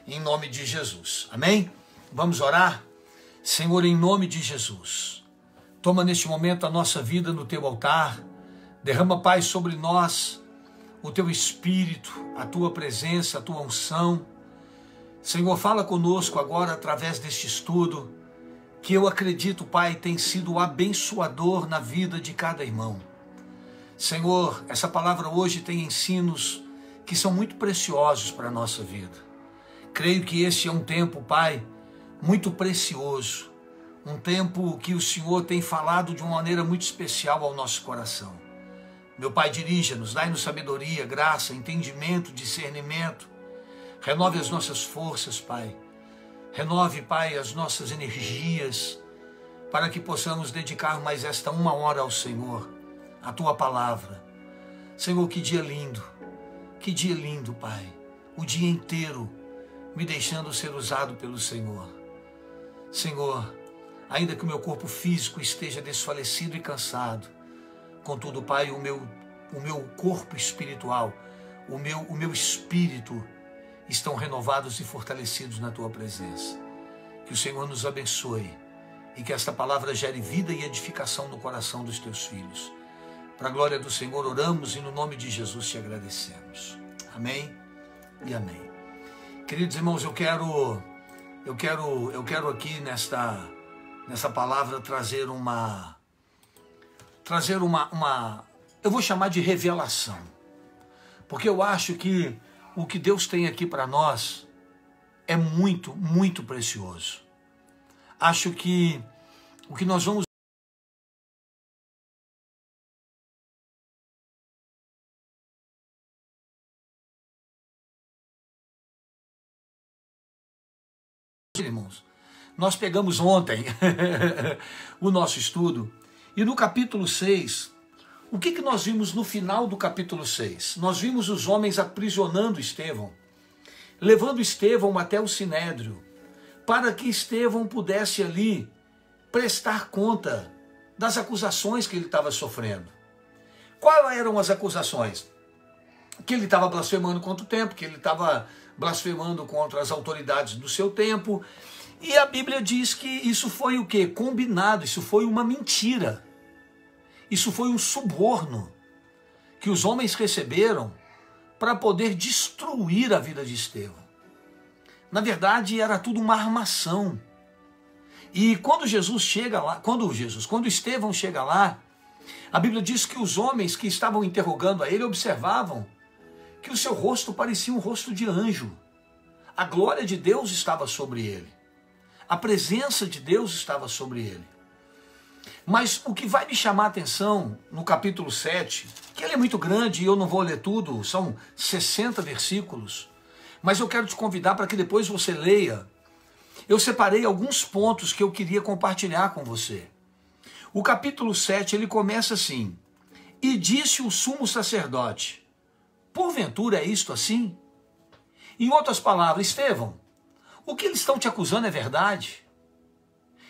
em nome de Jesus. Amém? Vamos orar? Senhor, em nome de Jesus, toma neste momento a nossa vida no teu altar, derrama, Pai, sobre nós o teu Espírito, a tua presença, a tua unção. Senhor, fala conosco agora através deste estudo, que eu acredito, Pai, tem sido abençoador na vida de cada irmão. Senhor, essa palavra hoje tem ensinos que são muito preciosos para a nossa vida. Creio que este é um tempo, Pai, muito precioso, um tempo que o Senhor tem falado de uma maneira muito especial ao nosso coração. Meu Pai, dirija-nos, dai-nos sabedoria, graça, entendimento, discernimento. Renove as nossas forças, Pai. Renove, Pai, as nossas energias, para que possamos dedicar mais esta 1 hora ao Senhor, a Tua palavra. Senhor, que dia lindo, Pai. O dia inteiro me deixando ser usado pelo Senhor. Senhor, ainda que o meu corpo físico esteja desfalecido e cansado, contudo, Pai, o meu corpo espiritual, o meu espírito estão renovados e fortalecidos na Tua presença. Que o Senhor nos abençoe e que esta palavra gere vida e edificação no coração dos Teus filhos. Para a glória do Senhor oramos e no nome de Jesus te agradecemos. Amém e amém. Queridos irmãos, eu quero aqui nessa palavra trazer uma eu vou chamar de revelação, porque eu acho que o que Deus tem aqui para nós é muito, muito precioso. Acho que o que nós vamos irmãos, nós pegamos ontem o nosso estudo, e no capítulo 6, o que nós vimos no final do capítulo 6? Nós vimos os homens aprisionando Estevão, levando Estevão até o Sinédrio, para que Estevão pudesse ali prestar conta das acusações que ele estava sofrendo. Quais eram as acusações? Que ele estava blasfemando contra o tempo, que ele estava blasfemando contra as autoridades do seu tempo. E a Bíblia diz que isso foi o quê? Combinado, isso foi uma mentira. Isso foi um suborno que os homens receberam para poder destruir a vida de Estevão. Na verdade, era tudo uma armação. E quando Estevão chega lá, a Bíblia diz que os homens que estavam interrogando a ele observavam que o seu rosto parecia um rosto de anjo. A glória de Deus estava sobre ele. A presença de Deus estava sobre ele. Mas o que vai me chamar a atenção no capítulo 7, que ele é muito grande e eu não vou ler tudo, são 60 versículos, mas eu quero te convidar para que depois você leia. Eu separei alguns pontos que eu queria compartilhar com você. O capítulo 7, ele começa assim: e disse o sumo sacerdote, porventura é isto assim? Em outras palavras, Estevão, o que eles estão te acusando é verdade?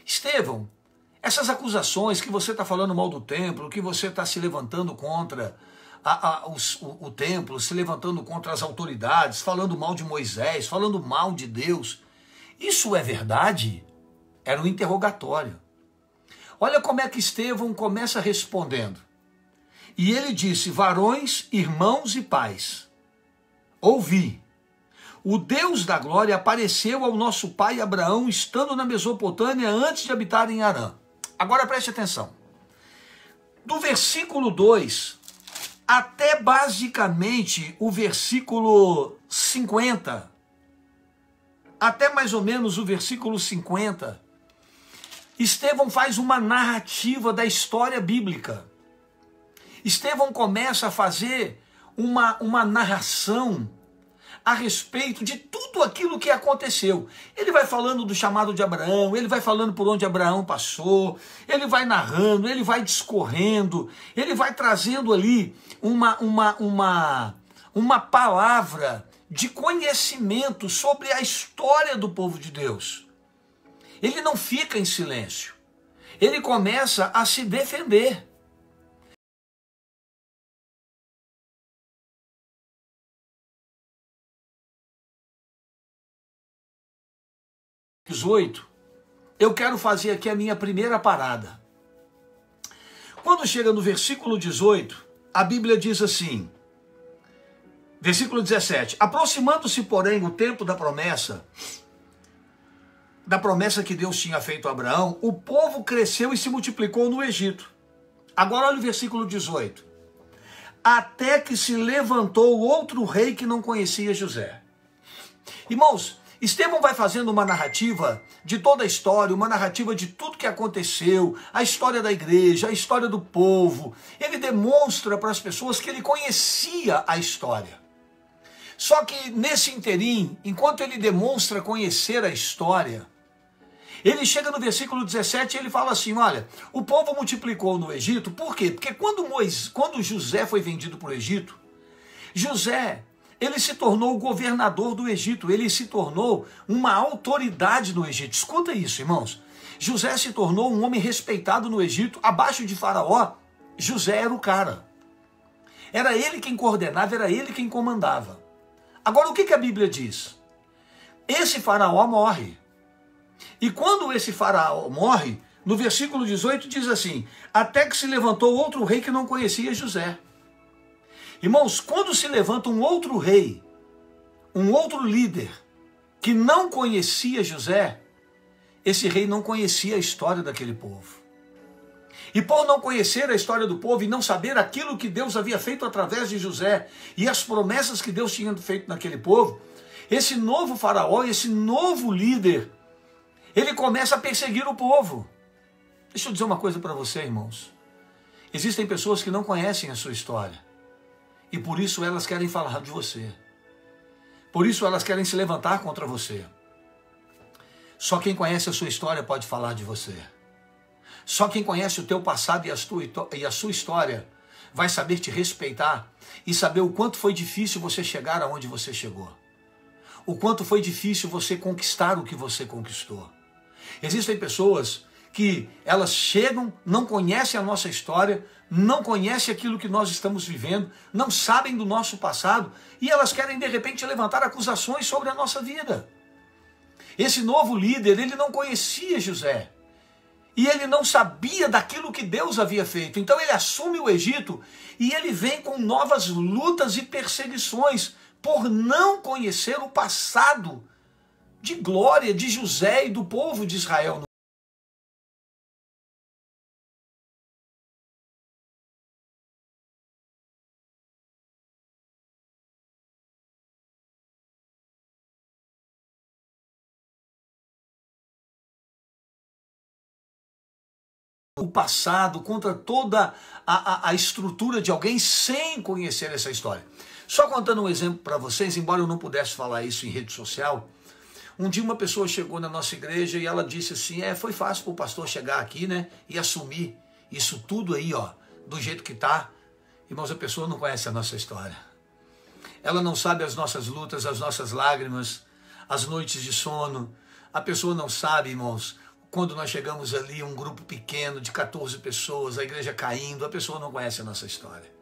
Estevão, essas acusações que você está falando mal do templo, que você está se levantando contra o templo, se levantando contra as autoridades, falando mal de Moisés, falando mal de Deus, isso é verdade? Era um interrogatório. Olha como é que Estevão começa respondendo. E ele disse: varões, irmãos e pais, ouvi. O Deus da glória apareceu ao nosso pai Abraão, estando na Mesopotâmia, antes de habitar em Harã. Agora preste atenção. Do versículo 2 até basicamente o versículo 50, até mais ou menos o versículo 50, Estevão faz uma narrativa da história bíblica. Estevão começa a fazer uma narração a respeito de tudo aquilo que aconteceu. Ele vai falando do chamado de Abraão, ele vai falando por onde Abraão passou, ele vai narrando, ele vai discorrendo, ele vai trazendo ali uma palavra de conhecimento sobre a história do povo de Deus. Ele não fica em silêncio, ele começa a se defender. 18, eu quero fazer aqui a minha primeira parada. Quando chega no versículo 18, a Bíblia diz assim, versículo 17, aproximando-se, porém, o tempo da promessa que Deus tinha feito a Abraão, o povo cresceu e se multiplicou no Egito. Agora olha o versículo 18. Até que se levantou outro rei que não conhecia José. Irmãos, Estevão vai fazendo uma narrativa de toda a história, uma narrativa de tudo que aconteceu, a história da igreja, a história do povo. Ele demonstra para as pessoas que ele conhecia a história. Só que nesse interim, enquanto ele demonstra conhecer a história, ele chega no versículo 17 e ele fala assim, olha, o povo multiplicou no Egito, por quê? Porque quando José foi vendido para o Egito, José, ele se tornou o governador do Egito, ele se tornou uma autoridade no Egito. Escuta isso, irmãos. José se tornou um homem respeitado no Egito, abaixo de Faraó, José era o cara. Era ele quem coordenava, era ele quem comandava. Agora, o que a Bíblia diz? Esse Faraó morre. E quando esse Faraó morre, no versículo 18 diz assim, até que se levantou outro rei que não conhecia José. Irmãos, quando se levanta um outro rei, um outro líder, que não conhecia José, esse rei não conhecia a história daquele povo. E por não conhecer a história do povo e não saber aquilo que Deus havia feito através de José e as promessas que Deus tinha feito naquele povo, esse novo faraó, esse novo líder, ele começa a perseguir o povo. Deixa eu dizer uma coisa para você, irmãos. Existem pessoas que não conhecem a sua história. E por isso elas querem falar de você. Por isso elas querem se levantar contra você. Só quem conhece a sua história pode falar de você. Só quem conhece o teu passado e a sua história vai saber te respeitar e saber o quanto foi difícil você chegar aonde você chegou. O quanto foi difícil você conquistar o que você conquistou. Existem pessoas que elas chegam, não conhecem a nossa história, não conhecem aquilo que nós estamos vivendo, não sabem do nosso passado e elas querem de repente levantar acusações sobre a nossa vida. Esse novo líder, ele não conhecia José e ele não sabia daquilo que Deus havia feito. Então ele assume o Egito e ele vem com novas lutas e perseguições por não conhecer o passado de glória de José e do povo de Israel. O passado, contra toda a estrutura de alguém sem conhecer essa história. Só contando um exemplo para vocês, embora eu não pudesse falar isso em rede social, um dia uma pessoa chegou na nossa igreja e ela disse assim, foi fácil para o pastor chegar aqui, né, e assumir isso tudo aí, ó, do jeito que tá. Irmãos, a pessoa não conhece a nossa história. Ela não sabe as nossas lutas, as nossas lágrimas, as noites de sono. A pessoa não sabe, irmãos, quando nós chegamos ali, um grupo pequeno de 14 pessoas, a igreja caindo, a pessoa não conhece a nossa história.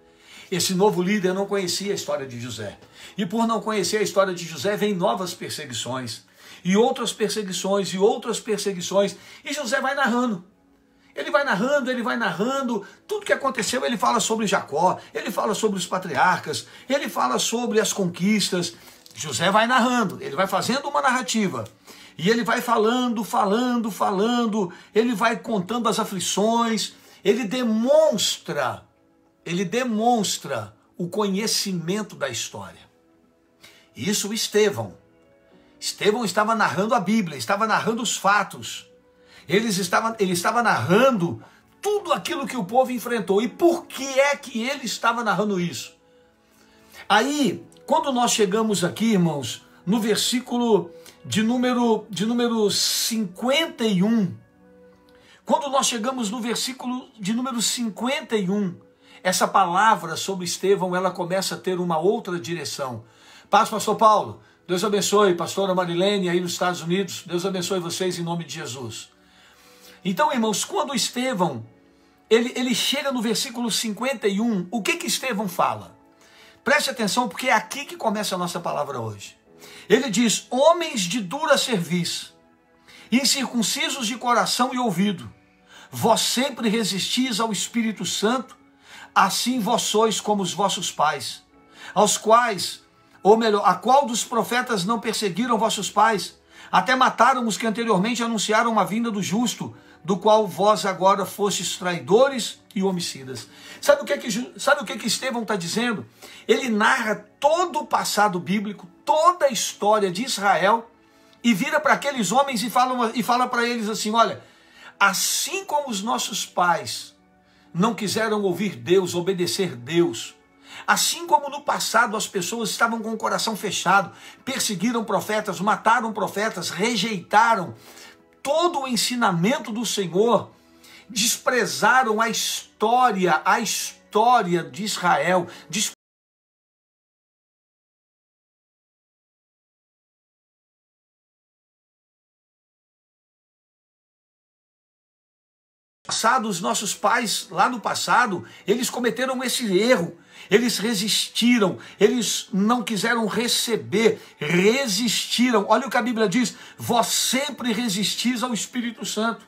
Esse novo líder não conhecia a história de José. E por não conhecer a história de José, vem novas perseguições. E outras perseguições, e outras perseguições. E José vai narrando. Ele vai narrando. Tudo que aconteceu, ele fala sobre Jacó, ele fala sobre os patriarcas, ele fala sobre as conquistas. José vai narrando, ele vai fazendo uma narrativa. E ele vai falando, ele vai contando as aflições, ele demonstra o conhecimento da história. Isso Estevão estava narrando a Bíblia, estava narrando os fatos. Ele estava narrando tudo aquilo que o povo enfrentou. E por que é que ele estava narrando isso? Aí, quando nós chegamos aqui, irmãos, no versículo de número 51, quando nós chegamos no versículo de número 51, essa palavra sobre Estevão, ela começa a ter uma outra direção. Paz, pastor Paulo, Deus abençoe, pastora Marilene aí nos Estados Unidos, Deus abençoe vocês em nome de Jesus. Então, irmãos, quando Estevão, ele chega no versículo 51, o que Estevão fala? Preste atenção, porque é aqui que começa a nossa palavra hoje. Ele diz, homens de dura cerviz, incircuncisos de coração e ouvido, vós sempre resistis ao Espírito Santo, assim vós sois como os vossos pais, aos quais, ou melhor, a qual dos profetas não perseguiram vossos pais, até mataram os que anteriormente anunciaram a vinda do justo, do qual vós agora fostes traidores e homicidas. Sabe o que Estevão está dizendo? Ele narra todo o passado bíblico, toda a história de Israel, e vira para aqueles homens e fala para eles assim, olha, assim como os nossos pais não quiseram ouvir Deus, obedecer Deus, assim como no passado as pessoas estavam com o coração fechado, perseguiram profetas, mataram profetas, rejeitaram todo o ensinamento do Senhor, desprezaram a história de Israel, os nossos pais lá no passado, eles cometeram esse erro, eles resistiram, eles não quiseram receber, resistiram. Olha o que a Bíblia diz, vós sempre resistis ao Espírito Santo.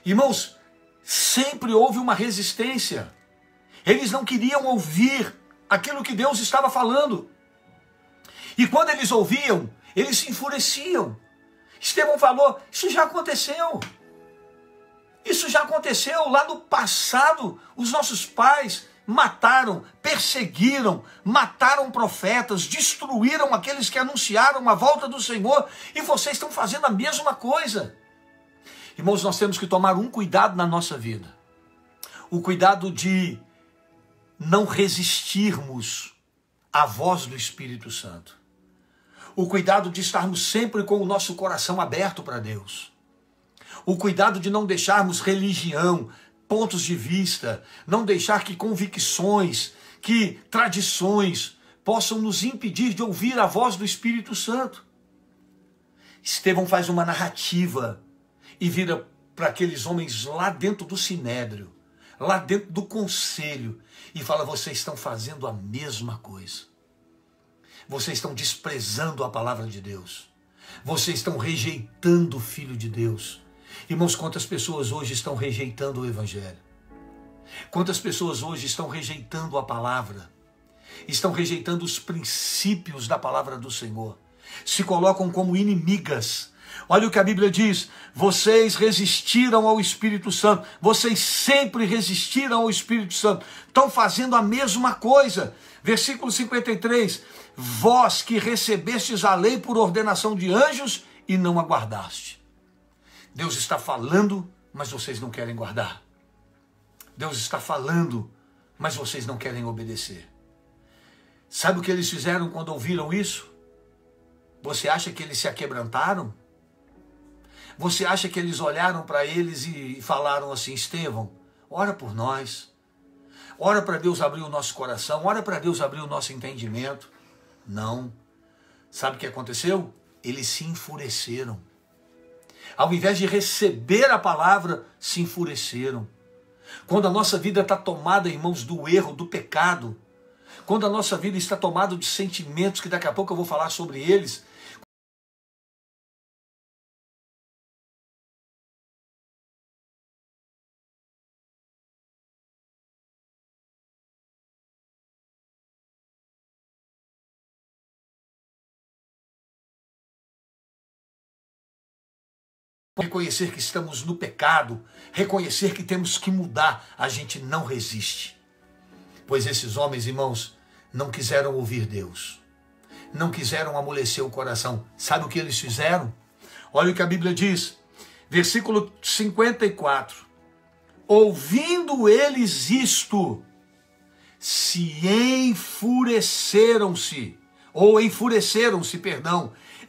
Irmãos, sempre houve uma resistência, eles não queriam ouvir aquilo que Deus estava falando, e quando eles ouviam, eles se enfureciam. Estevão falou, isso já aconteceu. Isso já aconteceu lá no passado. Os nossos pais mataram, perseguiram, mataram profetas, destruíram aqueles que anunciaram a volta do Senhor, e vocês estão fazendo a mesma coisa. Irmãos, nós temos que tomar um cuidado na nossa vida. O cuidado de não resistirmos à voz do Espírito Santo. O cuidado de estarmos sempre com o nosso coração aberto para Deus. O cuidado de não deixarmos religião, pontos de vista, não deixar que convicções, que tradições possam nos impedir de ouvir a voz do Espírito Santo. Estevão faz uma narrativa e vira para aqueles homens lá dentro do sinédrio, lá dentro do conselho, e fala, vocês estão fazendo a mesma coisa. Vocês estão desprezando a palavra de Deus. Vocês estão rejeitando o Filho de Deus. Irmãos, quantas pessoas hoje estão rejeitando o Evangelho? Quantas pessoas hoje estão rejeitando a palavra? Estão rejeitando os princípios da palavra do Senhor. Se colocam como inimigas. Olha o que a Bíblia diz. Vocês resistiram ao Espírito Santo. Vocês sempre resistiram ao Espírito Santo. Estão fazendo a mesma coisa. Versículo 53. Vós que recebestes a lei por ordenação de anjos e não a guardaste. Deus está falando, mas vocês não querem guardar. Deus está falando, mas vocês não querem obedecer. Sabe o que eles fizeram quando ouviram isso? Você acha que eles se aquebrantaram? Você acha que eles olharam para eles e falaram assim, Estevão, ora por nós. Ora para Deus abrir o nosso coração, ora para Deus abrir o nosso entendimento. Não. Sabe o que aconteceu? Eles se enfureceram. Ao invés de receber a palavra, se enfureceram. Quando a nossa vida está tomada, irmãos, do erro, do pecado, quando a nossa vida está tomada de sentimentos, que daqui a pouco eu vou falar sobre eles, reconhecer que estamos no pecado, reconhecer que temos que mudar, a gente não resiste. Pois esses homens, irmãos, não quiseram ouvir Deus. Não quiseram amolecer o coração. Sabe o que eles fizeram? Olha o que a Bíblia diz. Versículo 54. Ouvindo eles isto, se enfureceram-se,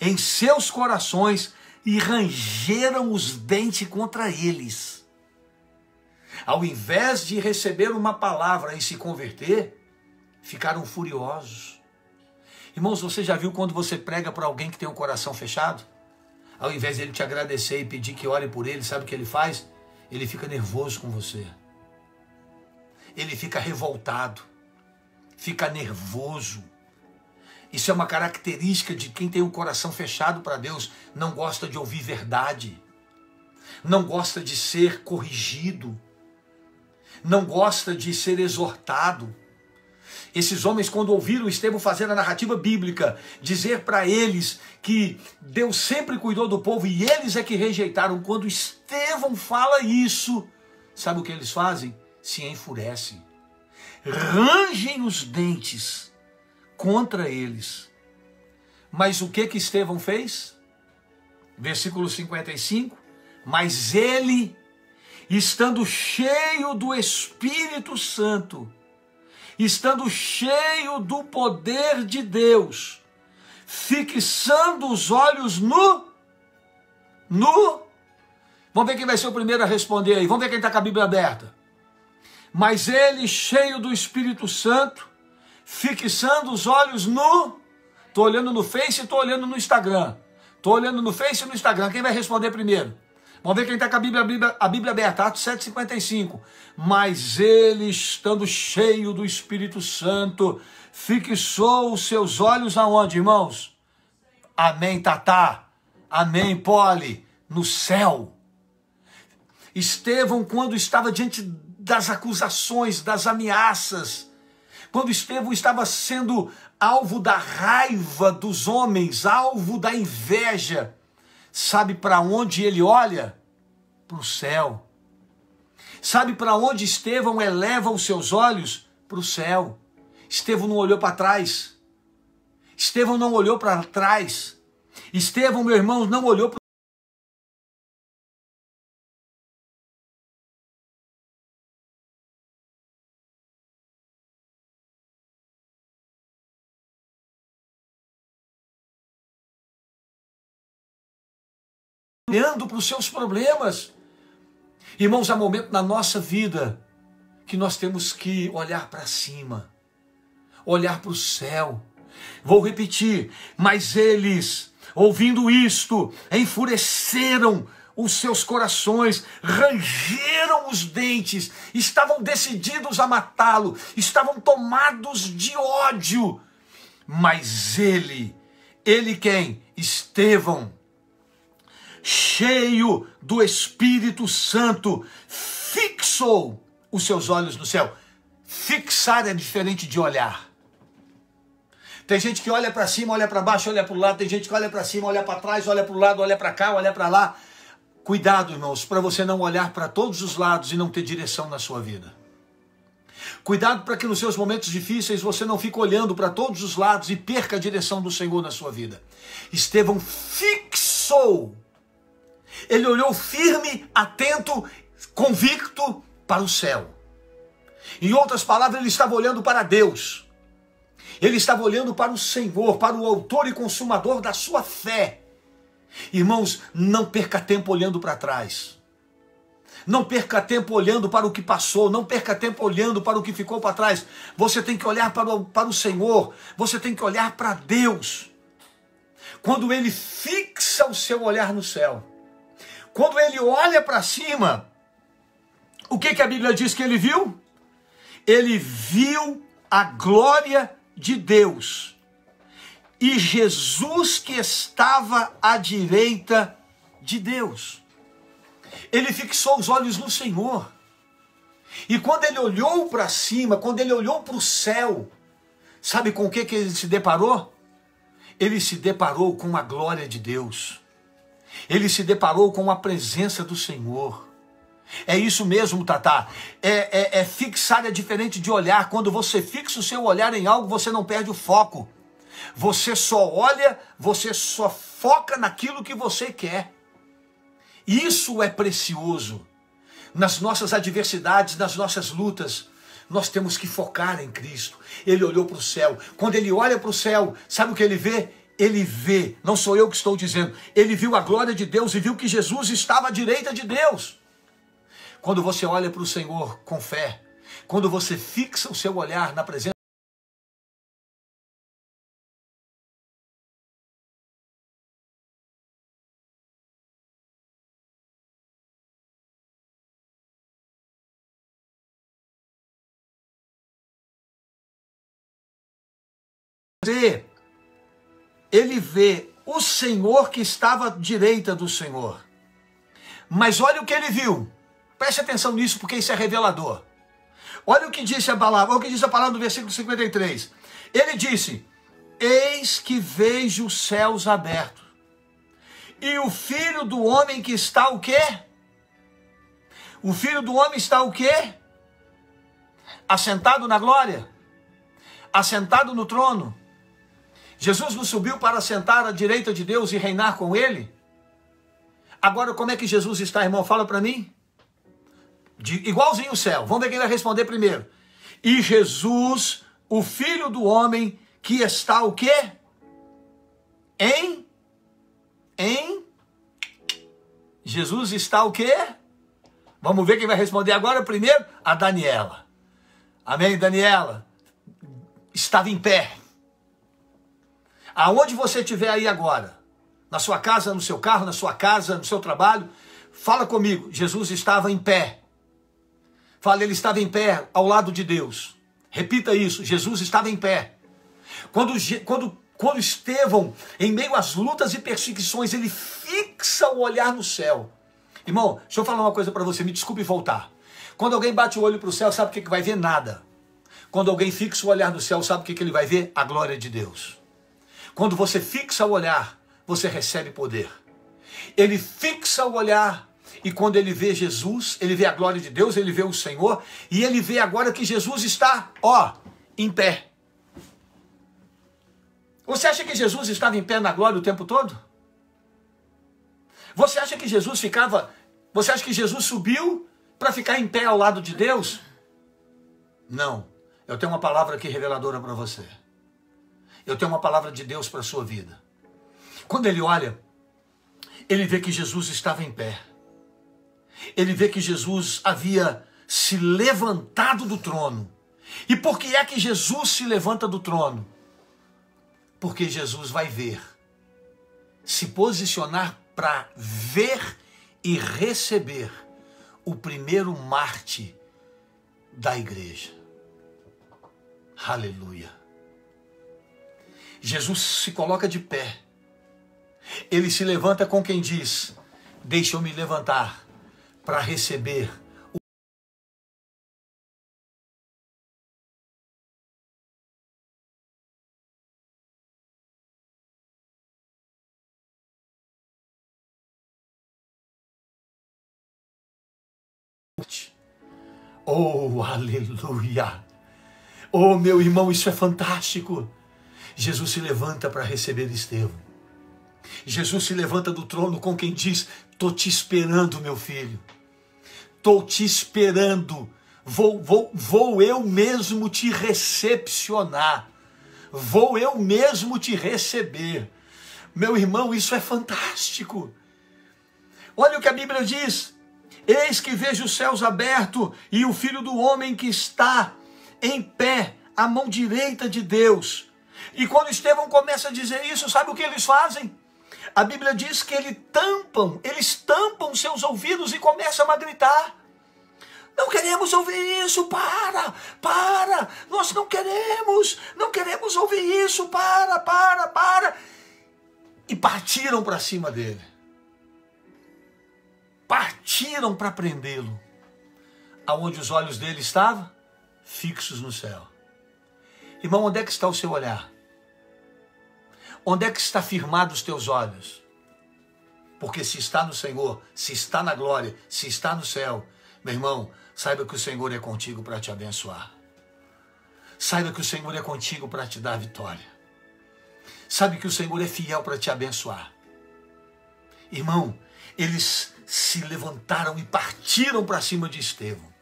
em seus corações, e rangeram os dentes contra eles. Ao invés de receber uma palavra e se converter, ficaram furiosos. Irmãos, você já viu quando você prega para alguém que tem o coração fechado? Ao invés de ele te agradecer e pedir que ore por ele, sabe o que ele faz? Ele fica nervoso com você. Ele fica revoltado. Fica nervoso. Isso é uma característica de quem tem o coração fechado para Deus, não gosta de ouvir verdade, não gosta de ser corrigido, não gosta de ser exortado. Esses homens, quando ouviram Estevão fazer a narrativa bíblica, dizer para eles que Deus sempre cuidou do povo e eles é que rejeitaram, quando Estevão fala isso, sabe o que eles fazem? Se enfurecem, rangem os dentes contra eles. Mas o que Estevão fez? Versículo 55, mas ele, estando cheio do Espírito Santo, estando cheio do poder de Deus, fixando os olhos no... Vamos ver quem vai ser o primeiro a responder aí. Vamos ver quem está com a Bíblia aberta. Mas ele, cheio do Espírito Santo, fixando os olhos no... Estou olhando no Face e estou olhando no Instagram. Estou olhando no Face e no Instagram. Quem vai responder primeiro? Vamos ver quem está com a Bíblia aberta. Atos 7,55. Mas ele, estando cheio do Espírito Santo, fixou os seus olhos aonde, irmãos? Amém, Tatá. Amém, Poli. No céu. Estevão, quando estava diante das acusações, das ameaças, quando Estevão estava sendo alvo da raiva dos homens, alvo da inveja, sabe para onde ele olha? Para o céu. Sabe para onde Estevão eleva os seus olhos? Para o céu. Estevão não olhou para trás. Estevão não olhou para trás. Estevão, meu irmão, não olhou para... olhando para os seus problemas. Irmãos, há momento na nossa vida que nós temos que olhar para cima, olhar para o céu. Vou repetir, mas eles, ouvindo isto, enfureceram os seus corações, rangeram os dentes, estavam decididos a matá-lo, estavam tomados de ódio. Mas ele quem? Estevão, cheio do Espírito Santo, fixou os seus olhos no céu. Fixar é diferente de olhar. Tem gente que olha para cima, olha para baixo, olha para o lado. Tem gente que olha para cima, olha para trás, olha para o lado, olha para cá, olha para lá. Cuidado, irmãos, para você não olhar para todos os lados e não ter direção na sua vida. Cuidado para que nos seus momentos difíceis você não fique olhando para todos os lados e perca a direção do Senhor na sua vida. Estevão fixou. Ele olhou firme, atento, convicto para o céu. Em outras palavras, ele estava olhando para Deus. Ele estava olhando para o Senhor, para o autor e consumador da sua fé. Irmãos, não perca tempo olhando para trás. Não perca tempo olhando para o que passou. Não perca tempo olhando para o que ficou para trás. Você tem que olhar para o Senhor. Você tem que olhar para Deus. Quando ele fixa o seu olhar no céu, quando ele olha para cima, o que a Bíblia diz que ele viu? Ele viu a glória de Deus e Jesus que estava à direita de Deus. Ele fixou os olhos no Senhor. E quando ele olhou para cima, quando ele olhou para o céu, sabe com o que ele se deparou? Ele se deparou com a glória de Deus. Ele se deparou com a presença do Senhor. É isso mesmo, Tatá. Fixar é diferente de olhar. Quando você fixa o seu olhar em algo, você não perde o foco. Você só olha, você só foca naquilo que você quer. Isso é precioso. Nas nossas adversidades, nas nossas lutas, nós temos que focar em Cristo. Ele olhou para o céu. Quando ele olha para o céu, sabe o que ele vê? Ele vê, não sou eu que estou dizendo, ele viu a glória de Deus e viu que Jesus estava à direita de Deus. Quando você olha para o Senhor com fé, quando você fixa o seu olhar na presença, ele vê o Senhor que estava à direita do Senhor. Mas olha o que ele viu. Preste atenção nisso, porque isso é revelador. Olha o que disse a palavra, olha o que diz a palavra do versículo 53. Ele disse: eis que vejo os céus abertos, e o Filho do Homem que está o quê? O Filho do Homem está o quê? Assentado na glória, assentado no trono. Jesus não subiu para sentar à direita de Deus e reinar com ele? Agora, como é que Jesus está, irmão? Fala para mim. Igualzinho o céu. Vamos ver quem vai responder primeiro. E Jesus, o Filho do Homem, que está o quê? Jesus está o quê? Vamos ver quem vai responder agora primeiro? A Daniela. Amém, Daniela? Estava em pé. Aonde você estiver aí agora, na sua casa, no seu carro, na sua casa, no seu trabalho, fala comigo. Jesus estava em pé. Fala, ele estava em pé ao lado de Deus. Repita isso, Jesus estava em pé. Quando Estevão, em meio às lutas e perseguições, ele fixa o olhar no céu. Irmão, deixa eu falar uma coisa para você, me desculpe voltar. Quando alguém bate o olho para o céu, sabe o que vai ver? Nada. Quando alguém fixa o olhar no céu, sabe o que ele vai ver? A glória de Deus. Quando você fixa o olhar, você recebe poder. Ele fixa o olhar, e quando ele vê Jesus, ele vê a glória de Deus, ele vê o Senhor, e ele vê agora que Jesus está, em pé. Você acha que Jesus estava em pé na glória o tempo todo? Você acha que Jesus subiu para ficar em pé ao lado de Deus? Não. Eu tenho uma palavra aqui reveladora para você. Eu tenho uma palavra de Deus para a sua vida. Quando ele olha, ele vê que Jesus estava em pé. Ele vê que Jesus havia se levantado do trono. E por que é que Jesus se levanta do trono? Porque Jesus vai ver, se posicionar para ver e receber o primeiro mártir da igreja. Aleluia. Jesus se coloca de pé. Ele se levanta com quem diz: deixa eu me levantar para receber Oh, aleluia! Oh, meu irmão, isso é fantástico! Jesus se levanta para receber Estevão. Jesus se levanta do trono com quem diz: estou te esperando, meu filho. Estou te esperando. Vou eu mesmo te recepcionar. Vou eu mesmo te receber. Meu irmão, isso é fantástico. Olha o que a Bíblia diz. Eis que vejo os céus abertos e o Filho do Homem que está em pé, à mão direita de Deus. E quando Estevão começa a dizer isso, sabe o que eles fazem? A Bíblia diz que eles tampam seus ouvidos e começam a gritar: não queremos ouvir isso, para, nós não queremos ouvir isso, para. E partiram para cima dele. Partiram para prendê-lo. Aonde os olhos dele estavam? Fixos no céu. Irmão, onde é que está o seu olhar? Onde é que está firmado os teus olhos? Porque se está no Senhor, se está na glória, se está no céu, meu irmão, saiba que o Senhor é contigo para te abençoar. Saiba que o Senhor é contigo para te dar vitória. Sabe que o Senhor é fiel para te abençoar. Irmão, eles se levantaram e partiram para cima de Estevão.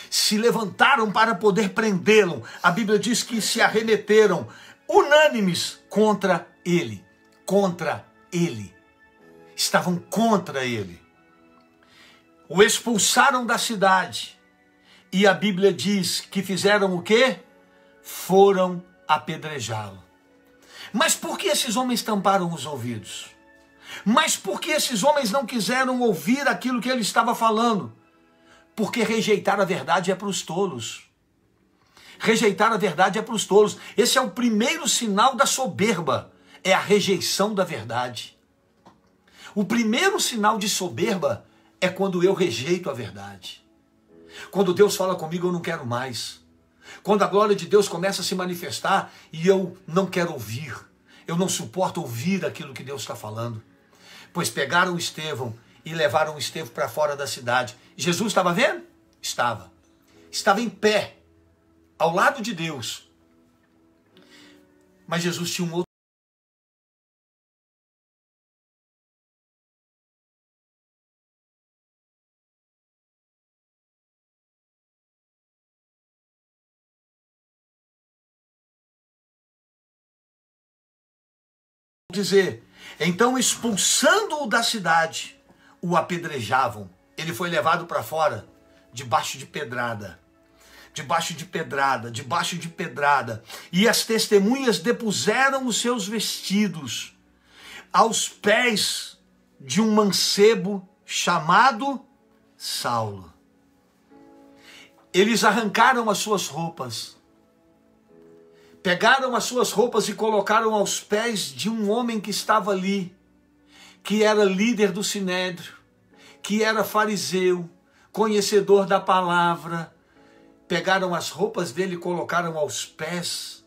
Se levantaram para poder prendê-lo. A Bíblia diz que se arremeteram unânimes contra ele. Contra ele. Estavam contra ele. O expulsaram da cidade. E a Bíblia diz que fizeram o quê? Foram apedrejá-lo. Mas por que esses homens tamparam os ouvidos? Mas por que esses homens não quiseram ouvir aquilo que ele estava falando? Porque rejeitar a verdade é para os tolos. Rejeitar a verdade é para os tolos. Esse é o primeiro sinal da soberba. é a rejeição da verdade. O primeiro sinal de soberba é quando eu rejeito a verdade. Quando Deus fala comigo, eu não quero mais. Quando a glória de Deus começa a se manifestar e eu não quero ouvir. Eu não suporto ouvir aquilo que Deus está falando. Pois pegaram Estevão e levaram Estevão para fora da cidade. Jesus estava vendo? Estava. Estava em pé, ao lado de Deus. Mas Jesus tinha um outro. Dizer, então expulsando-o da cidade, o apedrejavam. Ele foi levado para fora, debaixo de pedrada. Debaixo de pedrada, debaixo de pedrada. E as testemunhas depuseram os seus vestidos aos pés de um mancebo chamado Saulo. Eles arrancaram as suas roupas, pegaram as suas roupas e colocaram aos pés de um homem que estava ali, que era líder do sinédrio, que era fariseu, conhecedor da palavra. Pegaram as roupas dele e colocaram aos pés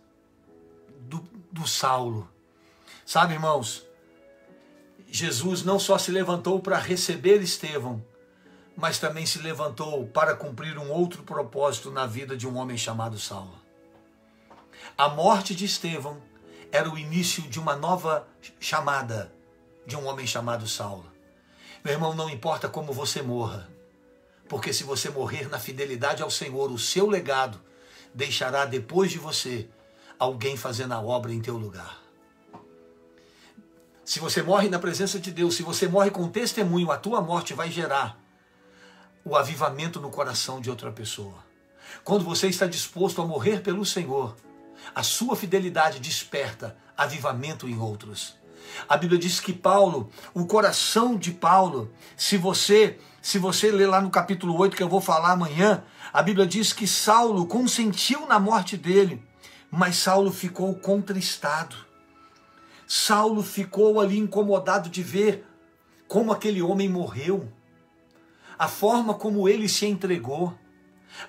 do Saulo. Sabe, irmãos, Jesus não só se levantou para receber Estevão, mas também se levantou para cumprir um outro propósito na vida de um homem chamado Saulo. A morte de Estevão era o início de uma nova chamada de um homem chamado Saulo. Meu irmão, não importa como você morra, porque se você morrer na fidelidade ao Senhor, o seu legado deixará depois de você alguém fazendo a obra em teu lugar. Se você morre na presença de Deus, se você morre com testemunho, a tua morte vai gerar o avivamento no coração de outra pessoa. Quando você está disposto a morrer pelo Senhor, a sua fidelidade desperta avivamento em outros. A Bíblia diz que Paulo, o coração de Paulo, se você ler lá no capítulo 8, que eu vou falar amanhã, a Bíblia diz que Saulo consentiu na morte dele, mas Saulo ficou contristado. Saulo ficou ali incomodado de ver como aquele homem morreu, a forma como ele se entregou,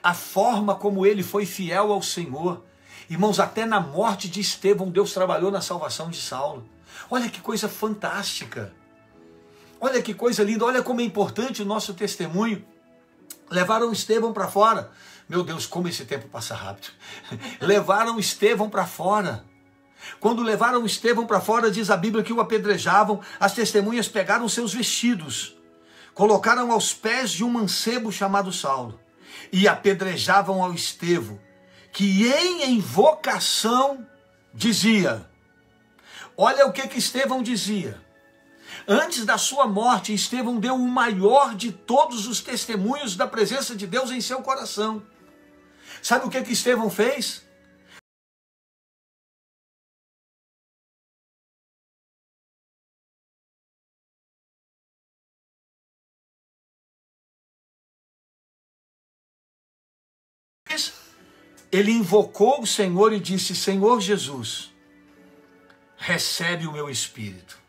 a forma como ele foi fiel ao Senhor. Irmãos, até na morte de Estevão, Deus trabalhou na salvação de Saulo. Olha que coisa fantástica. Olha que coisa linda. Olha como é importante o nosso testemunho. Levaram Estevão para fora. Meu Deus, como esse tempo passa rápido. Levaram Estevão para fora. Quando levaram Estevão para fora, diz a Bíblia que o apedrejavam. As testemunhas pegaram seus vestidos, colocaram aos pés de um mancebo chamado Saulo e apedrejavam ao Estevão, que em invocação dizia. Olha o que Estevão dizia. Antes da sua morte, Estevão deu o maior de todos os testemunhos da presença de Deus em seu coração. Sabe o que Estevão fez? Ele invocou o Senhor e disse: Senhor Jesus, recebe o meu espírito.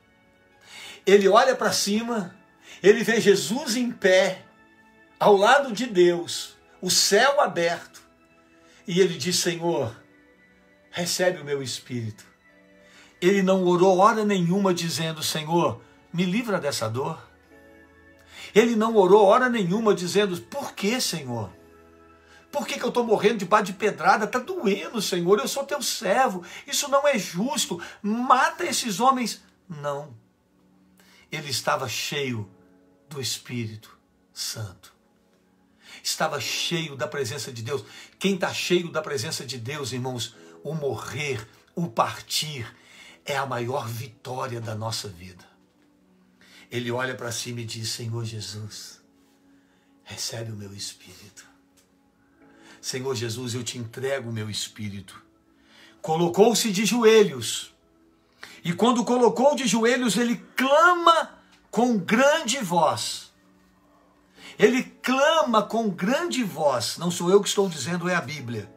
Ele olha para cima, ele vê Jesus em pé, ao lado de Deus, o céu aberto, e ele diz: Senhor, recebe o meu espírito. Ele não orou hora nenhuma dizendo: Senhor, me livra dessa dor. Ele não orou hora nenhuma dizendo: por que, Senhor? Por que eu estou morrendo debaixo de pedrada? Está doendo, Senhor, eu sou teu servo, isso não é justo, mata esses homens. Não, ele estava cheio do Espírito Santo, estava cheio da presença de Deus. Quem está cheio da presença de Deus, irmãos, o morrer, o partir, é a maior vitória da nossa vida. Ele olha para cima e diz: Senhor Jesus, recebe o meu espírito. Senhor Jesus, eu te entrego o meu espírito. Colocou-se de joelhos. E quando colocou de joelhos, ele clama com grande voz. Ele clama com grande voz. Não sou eu que estou dizendo, é a Bíblia.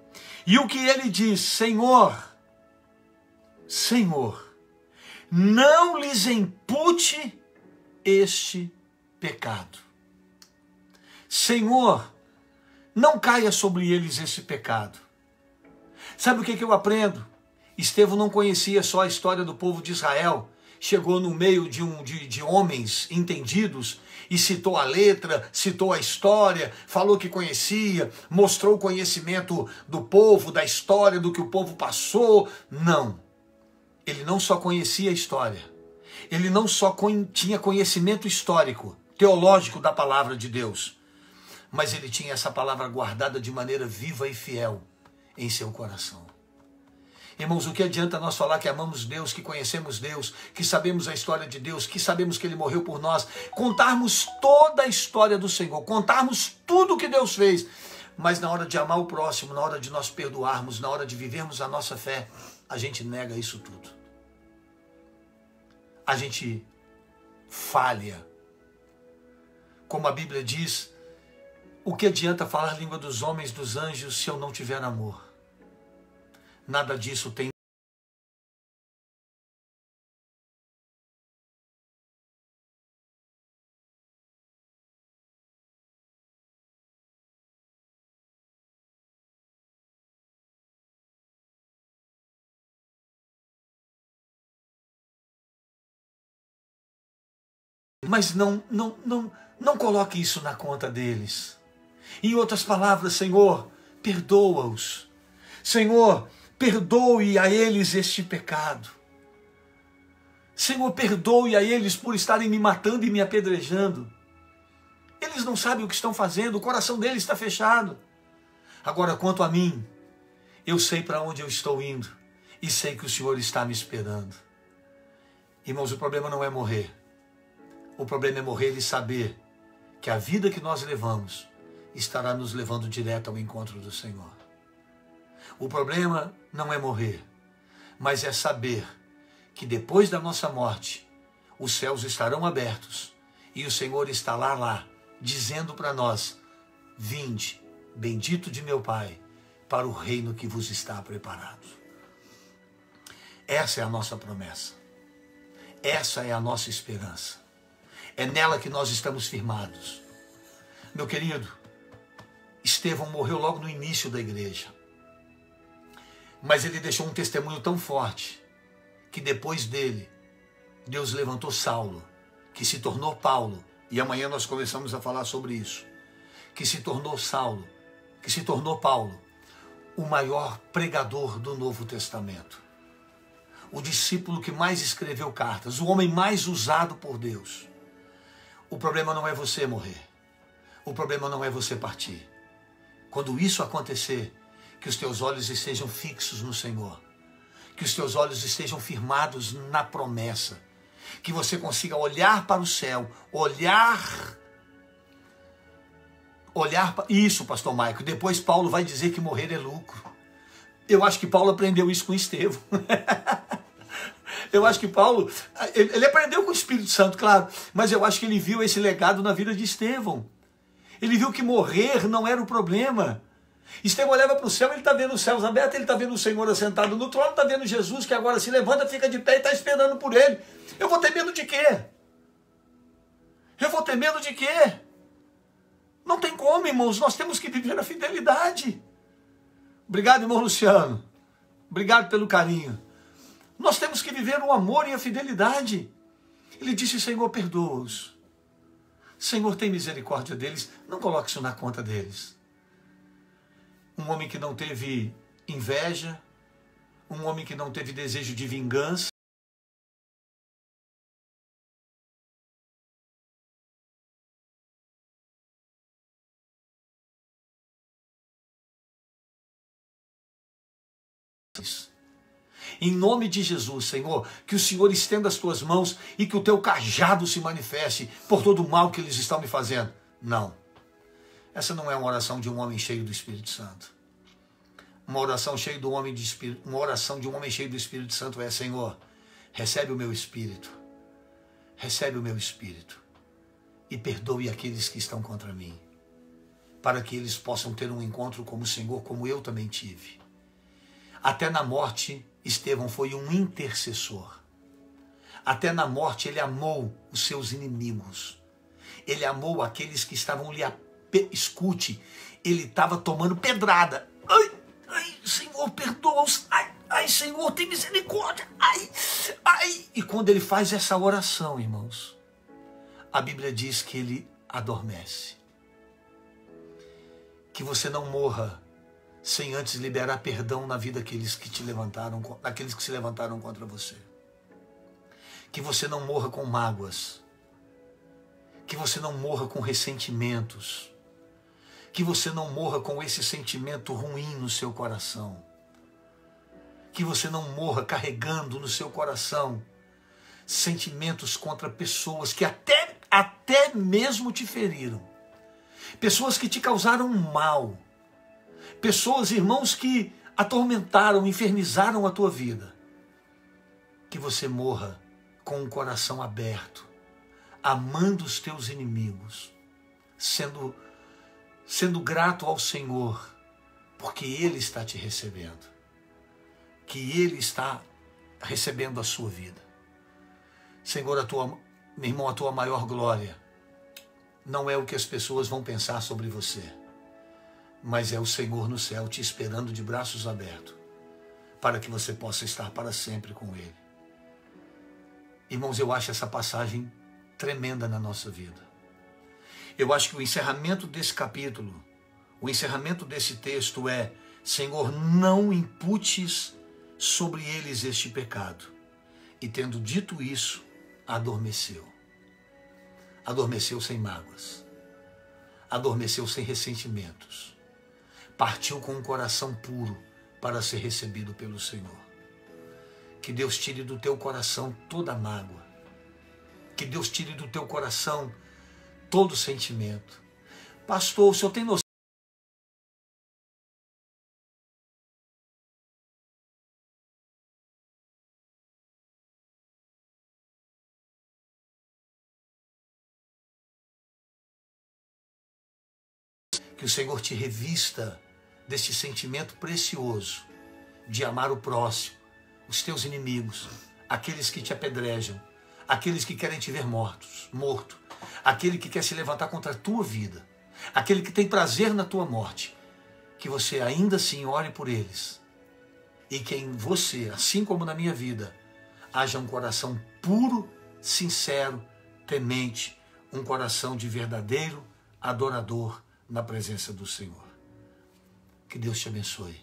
E o que ele diz? Senhor, Senhor, não lhes impute este pecado. Senhor, não caia sobre eles esse pecado. Sabe o que eu aprendo? Estevão não conhecia só a história do povo de Israel, chegou no meio de homens entendidos e citou a letra, citou a história, falou que conhecia, mostrou o conhecimento do povo, da história, do que o povo passou. Não. Ele não só conhecia a história, ele não só tinha conhecimento histórico, teológico da palavra de Deus, mas ele tinha essa palavra guardada de maneira viva e fiel em seu coração. Irmãos, o que adianta nós falar que amamos Deus, que conhecemos Deus, que sabemos a história de Deus, que sabemos que Ele morreu por nós, contarmos toda a história do Senhor, contarmos tudo o que Deus fez, mas na hora de amar o próximo, na hora de nós perdoarmos, na hora de vivermos a nossa fé, a gente nega isso tudo. A gente falha. Como a Bíblia diz, o que adianta falar a língua dos homens, dos anjos, se eu não tiver amor? Nada disso tem. Mas não coloque isso na conta deles. Em outras palavras, Senhor, perdoa-os. Senhor, perdoe a eles este pecado. Senhor, perdoe a eles por estarem me matando e me apedrejando. Eles não sabem o que estão fazendo, o coração deles está fechado. Agora, quanto a mim, eu sei para onde eu estou indo e sei que o Senhor está me esperando. Irmãos, o problema não é morrer. O problema é morrer e saber que a vida que nós levamos estará nos levando direto ao encontro do Senhor. O problema não é morrer, mas é saber que depois da nossa morte, os céus estarão abertos e o Senhor estará lá, dizendo para nós: vinde, bendito de meu Pai, para o reino que vos está preparado. Essa é a nossa promessa. Essa é a nossa esperança. É nela que nós estamos firmados. Meu querido, Estevão morreu logo no início da igreja. Mas ele deixou um testemunho tão forte que depois dele, Deus levantou Saulo, que se tornou Paulo. E amanhã nós começamos a falar sobre isso. Que se tornou Saulo, que se tornou Paulo, o maior pregador do Novo Testamento. O discípulo que mais escreveu cartas, o homem mais usado por Deus. O problema não é você morrer. O problema não é você partir. Quando isso acontecer, que os teus olhos estejam fixos no Senhor. Que os teus olhos estejam firmados na promessa. Que você consiga olhar para o céu, olhar para... Isso, pastor Maico. Depois Paulo vai dizer que morrer é lucro. Eu acho que Paulo aprendeu isso com Estevão. Eu acho que Paulo, ele aprendeu com o Espírito Santo, claro, mas eu acho que ele viu esse legado na vida de Estevão. Ele viu que morrer não era o problema. Estevão olhava para o céu, ele está vendo os céus abertos, ele está vendo o Senhor assentado no trono, está vendo Jesus que agora se levanta, fica de pé e está esperando por ele. Eu vou ter medo de quê? Eu vou ter medo de quê? Não tem como, irmãos, nós temos que viver a fidelidade. Obrigado, irmão Luciano. Obrigado pelo carinho. Nós temos que viver o amor e a fidelidade. Ele disse: Senhor, perdoa-os. Senhor, tem misericórdia deles. Não coloque isso na conta deles. Um homem que não teve inveja, um homem que não teve desejo de vingança, em nome de Jesus, Senhor, que o Senhor estenda as tuas mãos e que o teu cajado se manifeste por todo o mal que eles estão me fazendo. Não. Essa não é uma oração de um homem cheio do Espírito Santo. Uma oração cheia do homem de Espírito, uma oração de um homem cheio do Espírito Santo é: Senhor, recebe o meu espírito. Recebe o meu espírito e perdoe aqueles que estão contra mim, para que eles possam ter um encontro como o Senhor, como eu também tive. Até na morte, Estevão foi um intercessor. Até na morte ele amou os seus inimigos. Ele amou aqueles que estavam lhe... Escute, ele estava tomando pedrada. Ai, ai, Senhor, perdoa-os. Ai, ai, Senhor, tem misericórdia. Ai, ai. E quando ele faz essa oração, irmãos, a Bíblia diz que ele adormece. Que você não morra sem antes liberar perdão na vida daqueles que se levantaram contra você. Que você não morra com mágoas. Que você não morra com ressentimentos. Que você não morra com esse sentimento ruim no seu coração. Que você não morra carregando no seu coração sentimentos contra pessoas que até mesmo te feriram. Pessoas que te causaram mal. Pessoas, irmãos, que atormentaram, infernizaram a tua vida. Que você morra com o coração aberto, amando os teus inimigos, sendo grato ao Senhor, porque Ele está te recebendo, que Ele está recebendo a sua vida. Senhor, meu irmão, a tua maior glória não é o que as pessoas vão pensar sobre você, mas é o Senhor no céu te esperando de braços abertos, para que você possa estar para sempre com Ele. Irmãos, eu acho essa passagem tremenda na nossa vida. Eu acho que o encerramento desse capítulo, o encerramento desse texto é: Senhor, não imputes sobre eles este pecado. E tendo dito isso, adormeceu. Adormeceu sem mágoas. Adormeceu sem ressentimentos. Partiu com um coração puro para ser recebido pelo Senhor. Que Deus tire do teu coração toda mágoa. Que Deus tire do teu coração todo sentimento. Pastor, o senhor tem noção que o Senhor te revista deste sentimento precioso de amar o próximo, os teus inimigos, aqueles que te apedrejam, aqueles que querem te ver morto, aquele que quer se levantar contra a tua vida, aquele que tem prazer na tua morte, que você ainda assim ore por eles e que em você, assim como na minha vida, haja um coração puro, sincero, temente, um coração de verdadeiro adorador na presença do Senhor. Que Deus te abençoe.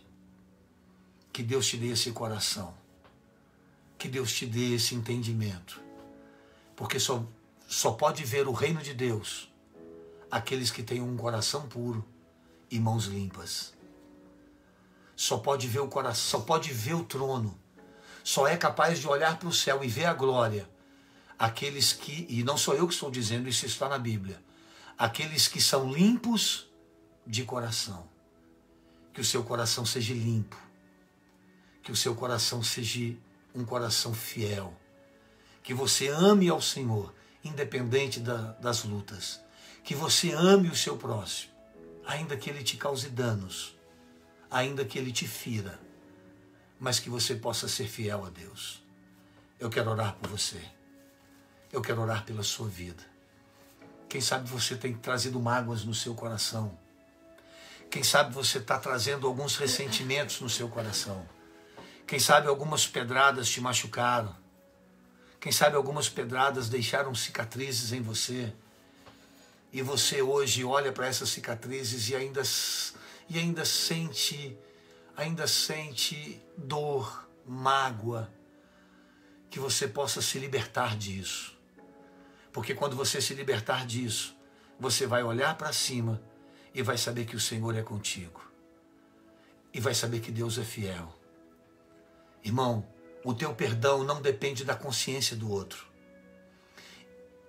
Que Deus te dê esse coração. Que Deus te dê esse entendimento. Porque só pode ver o reino de Deus aqueles que têm um coração puro e mãos limpas. Só pode ver o coração, só pode ver o trono. Só é capaz de olhar para o céu e ver a glória aqueles que, e não sou eu que estou dizendo, isso está na Bíblia, aqueles que são limpos de coração. Que o seu coração seja limpo. Que o seu coração seja um coração fiel. Que você ame ao Senhor, independente das lutas. Que você ame o seu próximo, ainda que ele te cause danos, ainda que ele te fira, mas que você possa ser fiel a Deus. Eu quero orar por você. Eu quero orar pela sua vida. Quem sabe você tem trazido mágoas no seu coração. Quem sabe você está trazendo alguns ressentimentos no seu coração. Quem sabe algumas pedradas te machucaram. Quem sabe algumas pedradas deixaram cicatrizes em você. E você hoje olha para essas cicatrizes e ainda sente dor, mágoa. Que você possa se libertar disso. Porque quando você se libertar disso, você vai olhar para cima e vai saber que o Senhor é contigo. E vai saber que Deus é fiel. Irmão, o teu perdão não depende da consciência do outro.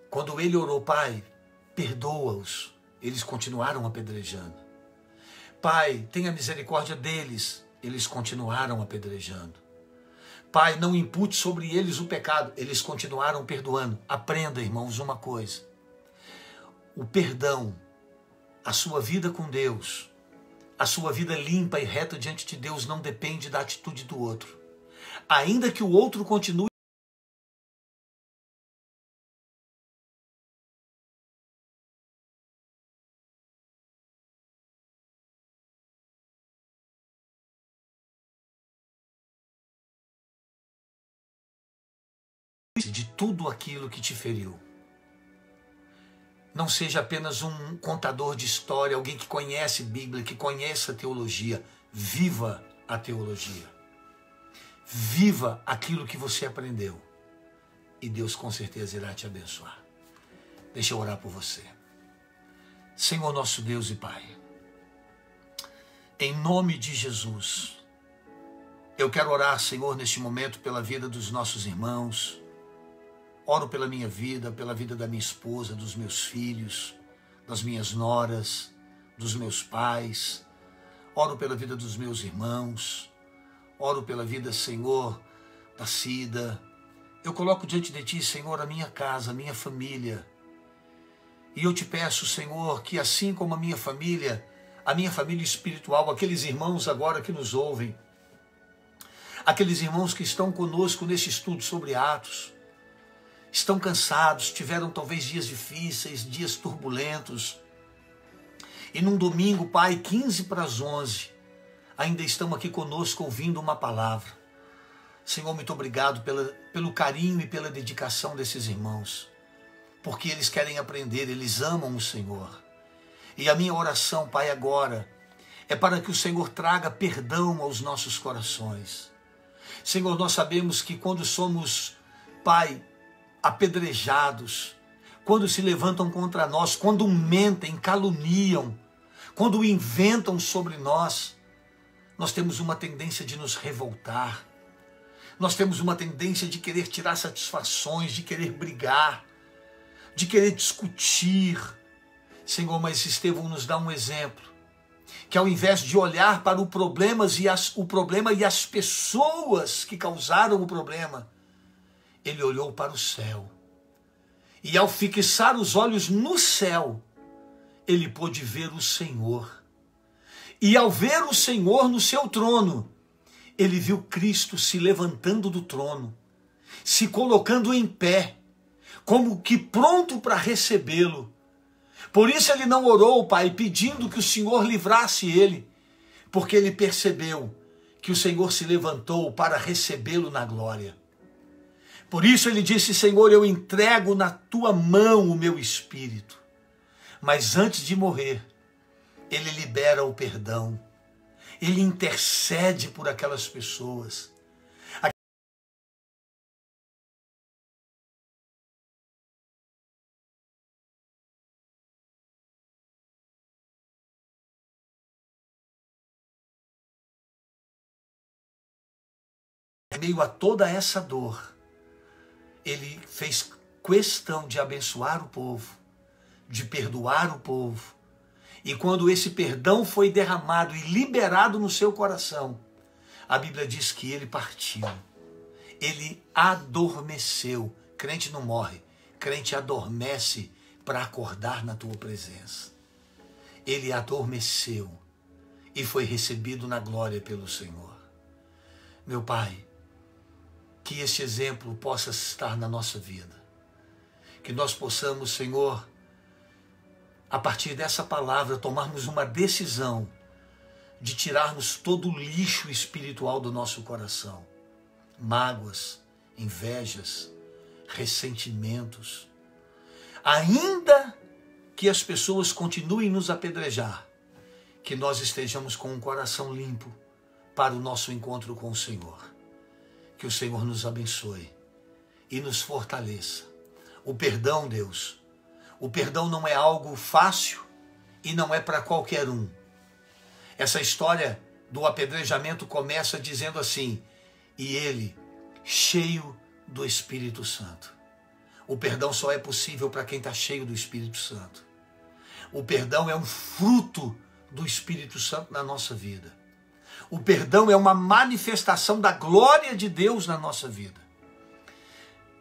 Quando ele orou, Pai, perdoa-os, eles continuaram apedrejando. Pai, tenha misericórdia deles, eles continuaram apedrejando. Pai, não impute sobre eles o pecado, eles continuaram perdoando. Aprenda, irmãos, uma coisa. O perdão, a sua vida com Deus, a sua vida limpa e reta diante de Deus não depende da atitude do outro. Ainda que o outro continue livre de tudo aquilo que te feriu. Não seja apenas um contador de história, alguém que conhece Bíblia, que conhece a teologia. Viva a teologia. Viva aquilo que você aprendeu. E Deus com certeza irá te abençoar. Deixa eu orar por você. Senhor nosso Deus e Pai, em nome de Jesus, eu quero orar, Senhor, neste momento pela vida dos nossos irmãos. Oro pela minha vida, pela vida da minha esposa, dos meus filhos, das minhas noras, dos meus pais. Oro pela vida dos meus irmãos. Oro pela vida, Senhor, da Cida. Eu coloco diante de Ti, Senhor, a minha casa, a minha família. E eu te peço, Senhor, que assim como a minha família espiritual, aqueles irmãos agora que nos ouvem, aqueles irmãos que estão conosco nesse estudo sobre Atos, estão cansados, tiveram talvez dias difíceis, dias turbulentos. E num domingo, Pai, 15 para as 11, ainda estão aqui conosco ouvindo uma palavra. Senhor, muito obrigado pelo carinho e pela dedicação desses irmãos, porque eles querem aprender, eles amam o Senhor. E a minha oração, Pai, agora é para que o Senhor traga perdão aos nossos corações. Senhor, nós sabemos que quando somos, Pai, apedrejados, quando se levantam contra nós, quando mentem, caluniam, quando inventam sobre nós, nós temos uma tendência de nos revoltar, nós temos uma tendência de querer tirar satisfações, de querer brigar, de querer discutir. Senhor, mas Estevão nos dá um exemplo, que ao invés de olhar para o problema e as pessoas que causaram o problema, ele olhou para o céu. E ao fixar os olhos no céu, ele pôde ver o Senhor. E ao ver o Senhor no seu trono, ele viu Cristo se levantando do trono, se colocando em pé, como que pronto para recebê-lo. Por isso ele não orou, Pai, pedindo que o Senhor livrasse ele, porque ele percebeu que o Senhor se levantou para recebê-lo na glória. Por isso ele disse: Senhor, eu entrego na tua mão o meu espírito. Mas antes de morrer, ele libera o perdão. Ele intercede por aquelas pessoas. Em meio a toda essa dor, ele fez questão de abençoar o povo, de perdoar o povo. E quando esse perdão foi derramado e liberado no seu coração, a Bíblia diz que ele partiu. Ele adormeceu. Crente não morre, crente adormece para acordar na tua presença. Ele adormeceu e foi recebido na glória pelo Senhor. Meu Pai, que este exemplo possa estar na nossa vida. Que nós possamos, Senhor, a partir dessa palavra, tomarmos uma decisão de tirarmos todo o lixo espiritual do nosso coração. Mágoas, invejas, ressentimentos. Ainda que as pessoas continuem nos apedrejar, que nós estejamos com um coração limpo para o nosso encontro com o Senhor. Que o Senhor nos abençoe e nos fortaleça. O perdão, Deus, o perdão não é algo fácil e não é para qualquer um. Essa história do apedrejamento começa dizendo assim: e ele, cheio do Espírito Santo. O perdão só é possível para quem está cheio do Espírito Santo. O perdão é um fruto do Espírito Santo na nossa vida. O perdão é uma manifestação da glória de Deus na nossa vida.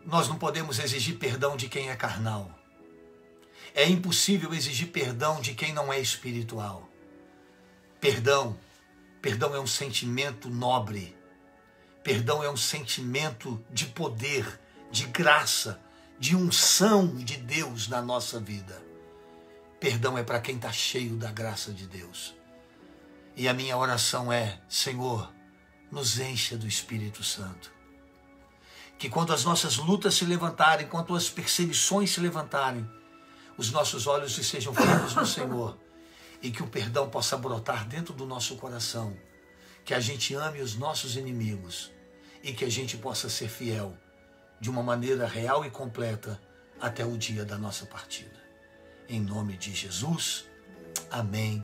Nós não podemos exigir perdão de quem é carnal. É impossível exigir perdão de quem não é espiritual. Perdão é um sentimento nobre. Perdão é um sentimento de poder, de graça, de unção de Deus na nossa vida. Perdão é para quem está cheio da graça de Deus. E a minha oração é: Senhor, nos encha do Espírito Santo. Que quando as nossas lutas se levantarem, quando as perseguições se levantarem, os nossos olhos sejam firmes no Senhor e que o perdão possa brotar dentro do nosso coração, que a gente ame os nossos inimigos e que a gente possa ser fiel de uma maneira real e completa até o dia da nossa partida. Em nome de Jesus, amém.